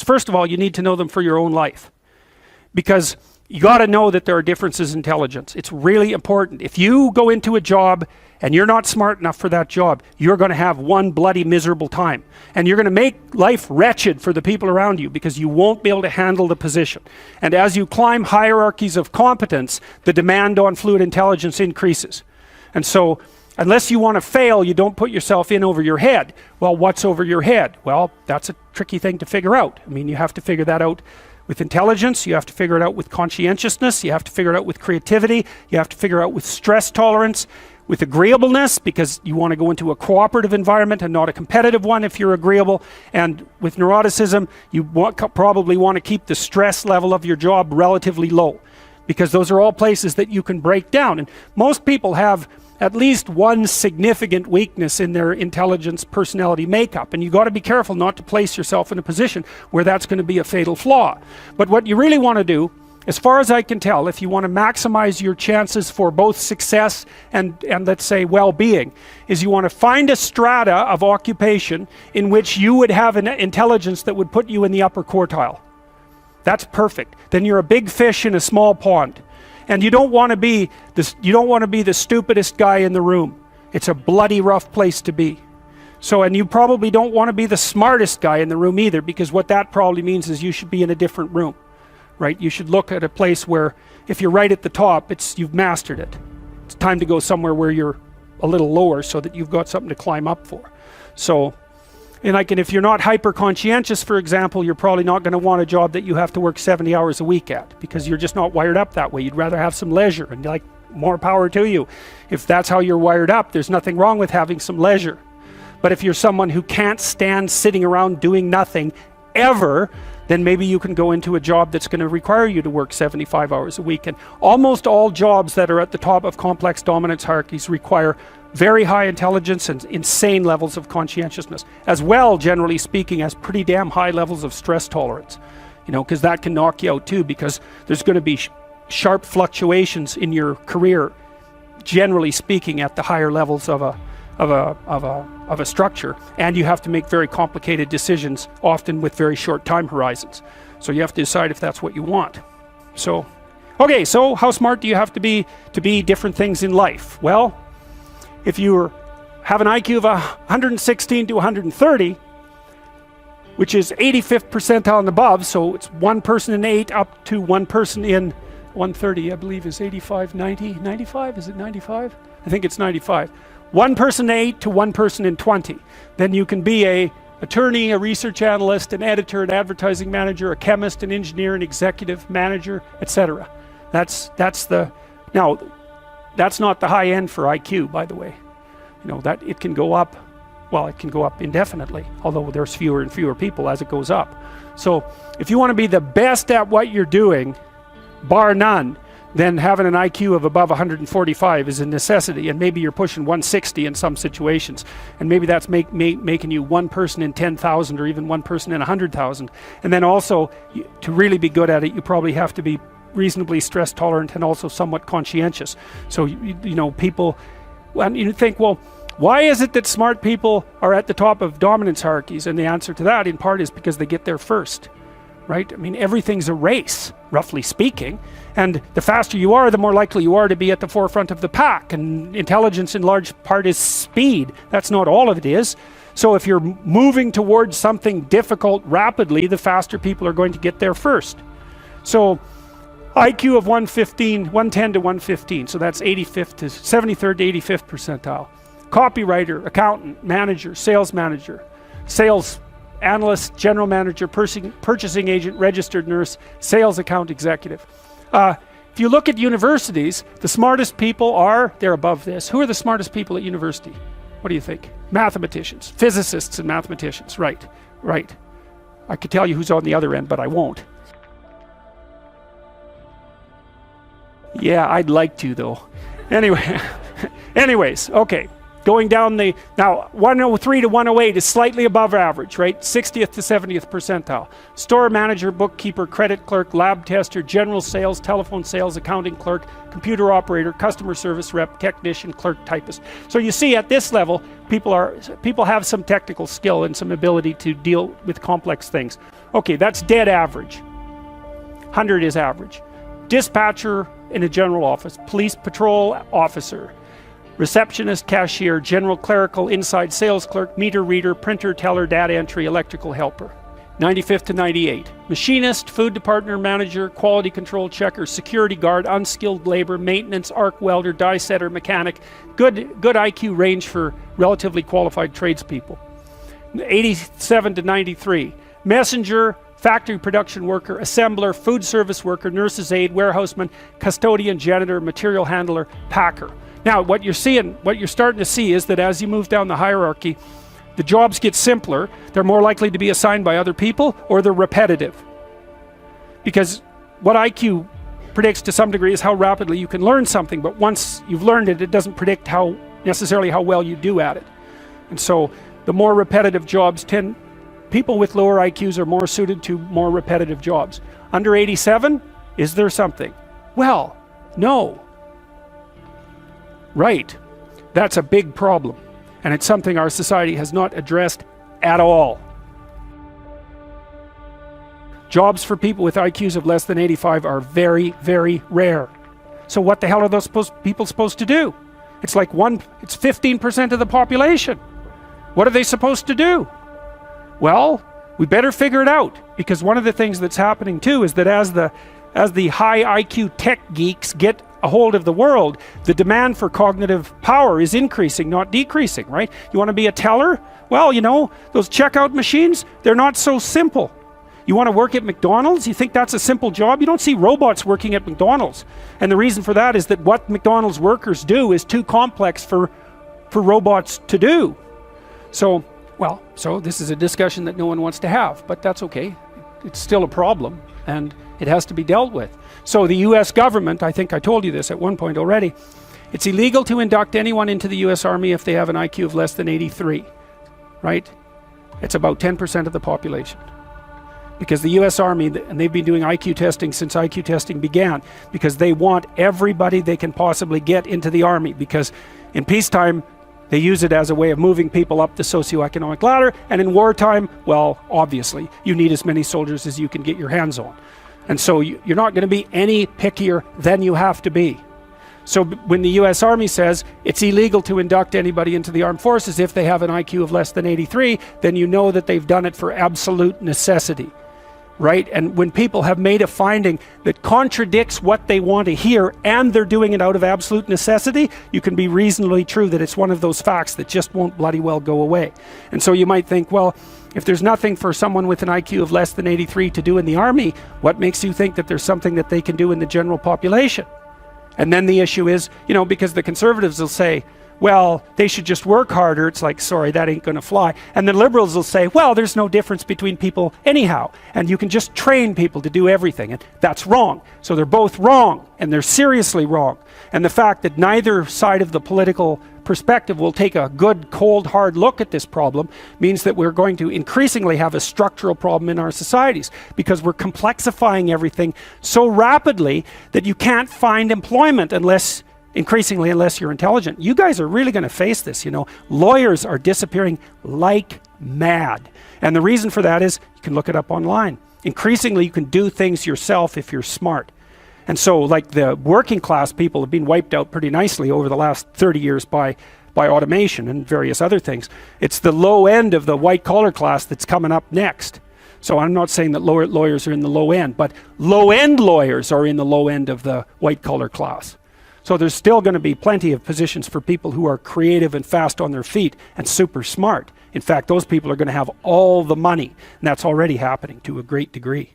First of all, you need to know them for your own life, because you got to know that there are differences in intelligence. It's really important. If you go into a job and you're not smart enough for that job, you're going to have one bloody miserable time, and you're going to make life wretched for the people around you, because you won't be able to handle the position. And as you climb hierarchies of competence, the demand on fluid intelligence increases. And so unless you want to fail, you don't put yourself in over your head. Well, what's over your head? Well, that's a tricky thing to figure out. I mean, you have to figure that out with intelligence, you have to figure it out with conscientiousness, you have to figure it out with creativity, you have to figure out with stress tolerance, with agreeableness, because you want to go into a cooperative environment and not a competitive one if you're agreeable. And with neuroticism, you probably want to keep the stress level of your job relatively low, because those are all places that you can break down. And most people have at least one significant weakness in their intelligence personality makeup, and you got to be careful not to place yourself in a position where that's going to be a fatal flaw. But what you really want to do, as far as I can tell, if you want to maximize your chances for both success and let's say well-being, is you want to find a strata of occupation in which you would have an intelligence that would put you in the upper quartile. That's perfect. Then you're a big fish in a small pond. And you don't want to be the stupidest guy in the room. It's a bloody rough place to be. So, and you probably don't want to be the smartest guy in the room either, because what that probably means is you should be in a different room, right? You should look at a place where if you're right at the top, you've mastered it. It's time to go somewhere where you're a little lower so that you've got something to climb up for. So, and if you're not hyper conscientious, for example, you're probably not going to want a job that you have to work 70 hours a week at, because you're just not wired up that way. You'd rather have some leisure, and like, more power to you. If that's how you're wired up, there's nothing wrong with having some leisure. But if you're someone who can't stand sitting around doing nothing ever, then maybe you can go into a job that's going to require you to work 75 hours a week. And almost all jobs that are at the top of complex dominance hierarchies require very high intelligence and insane levels of conscientiousness, as well, generally speaking, as pretty damn high levels of stress tolerance, you know, because that can knock you out too, because there's going to be sharp fluctuations in your career, generally speaking, at the higher levels of a structure, and you have to make very complicated decisions, often with very short time horizons. So you have to decide if that's what you want. So, okay, so how smart do you have to be different things in life? Well, if you have an IQ of 116 to 130, which is 85th percentile and above, so it's one person in 8 up to one person in 130, I believe is 85, 90, 95, is it 95? I think it's 95. One person in 8 to one person in 20. Then you can be a attorney, a research analyst, an editor, an advertising manager, a chemist, an engineer, an executive manager, etc. Now, that's not the high end for IQ, by the way. You know, that it can go up, well, it can go up indefinitely, although there's fewer and fewer people as it goes up. So if you want to be the best at what you're doing, bar none, then having an IQ of above 145 is a necessity, and maybe you're pushing 160 in some situations, and maybe that's making you one person in 10,000 or even one person in 100,000. And then also, to really be good at it, you probably have to be reasonably stress tolerant and also somewhat conscientious. So you know, people, and you think, well, why is it that smart people are at the top of dominance hierarchies? And the answer to that in part is because they get there first, right? I mean, everything's a race, roughly speaking, and the faster you are, the more likely you are to be at the forefront of the pack. And intelligence in large part is speed. That's not all of it is. So if you're moving towards something difficult rapidly, the faster people are going to get there first. So IQ of 110 to 115, so that's 85th to 73rd to 85th percentile. Copywriter, accountant, manager, sales analyst, general manager, purchasing agent, registered nurse, sales account executive. If you look at universities, the smartest people they're above this. Who are the smartest people at university? What do you think? Mathematicians, physicists and mathematicians, right. I could tell you who's on the other end, but I won't. Yeah, I'd like to though. Anyways, okay. Going down now 103 to 108 is slightly above average, right? 60th to 70th percentile. Store manager, bookkeeper, credit clerk, lab tester, general sales, telephone sales, accounting clerk, computer operator, customer service rep, technician, clerk, typist. So you see at this level, people have some technical skill and some ability to deal with complex things. Okay, that's dead average. 100 is average. Dispatcher in a general office, police patrol officer, receptionist, cashier, general clerical, inside sales clerk, meter reader, printer, teller, data entry, electrical helper. 95th to 98. Machinist, food department manager, quality control checker, security guard, unskilled labor, maintenance, arc welder, die setter, mechanic. Good IQ range for relatively qualified tradespeople. 87 to 93. Messenger, factory production worker, assembler, food service worker, nurse's aide, warehouseman, custodian, janitor, material handler, packer. Now, what you're starting to see is that as you move down the hierarchy, the jobs get simpler, they're more likely to be assigned by other people, or they're repetitive. Because what IQ predicts to some degree is how rapidly you can learn something, but once you've learned it, it doesn't predict necessarily how well you do at it. And so the more repetitive jobs people with lower IQs are more suited to more repetitive jobs. Under 87, is there something? Well, no. Right. That's a big problem. And it's something our society has not addressed at all. Jobs for people with IQs of less than 85 are very, very rare. So what the hell are those people supposed to do? It's like it's 15% of the population. What are they supposed to do? Well, we better figure it out, because one of the things that's happening too is that as the high IQ tech geeks get a hold of the world, the demand for cognitive power is increasing, not decreasing, right? You want to be a teller? Well, you know, those checkout machines, they're not so simple. You want to work at McDonald's? You think that's a simple job? You don't see robots working at McDonald's. And the reason for that is that what McDonald's workers do is too complex for robots to do. So this is a discussion that no one wants to have, but that's okay. It's still a problem, and it has to be dealt with. So the US government, I think I told you this at one point already, it's illegal to induct anyone into the US Army if they have an IQ of less than 83, right? It's about 10% of the population. Because the US Army, and they've been doing IQ testing since IQ testing began, because they want everybody they can possibly get into the Army, because in peacetime, they use it as a way of moving people up the socioeconomic ladder, and in wartime, well, obviously, you need as many soldiers as you can get your hands on. And so you're not going to be any pickier than you have to be. So when the US Army says it's illegal to induct anybody into the armed forces if they have an IQ of less than 83, then you know that they've done it for absolute necessity, right? And when people have made a finding that contradicts what they want to hear, and they're doing it out of absolute necessity, you can be reasonably true that it's one of those facts that just won't bloody well go away. And so you might think, well, if there's nothing for someone with an IQ of less than 83 to do in the Army, what makes you think that there's something that they can do in the general population? And then the issue is, you know, because the conservatives will say, well, they should just work harder. It's like, sorry, that ain't going to fly. And the liberals will say, well, there's no difference between people anyhow, and you can just train people to do everything. And that's wrong. So they're both wrong, and they're seriously wrong. And the fact that neither side of the political perspective will take a good, cold, hard look at this problem means that we're going to increasingly have a structural problem in our societies, because we're complexifying everything so rapidly that you can't find employment unless you're intelligent. You guys are really going to face this, you know. Lawyers are disappearing like mad. And the reason for that is, you can look it up online. Increasingly, you can do things yourself if you're smart. And so, like, the working class people have been wiped out pretty nicely over the last 30 years by automation and various other things. It's the low end of the white collar class that's coming up next. So I'm not saying that lawyers are in the low end, but low end lawyers are in the low end of the white collar class. So there's still going to be plenty of positions for people who are creative and fast on their feet and super smart. In fact, those people are going to have all the money, and that's already happening to a great degree.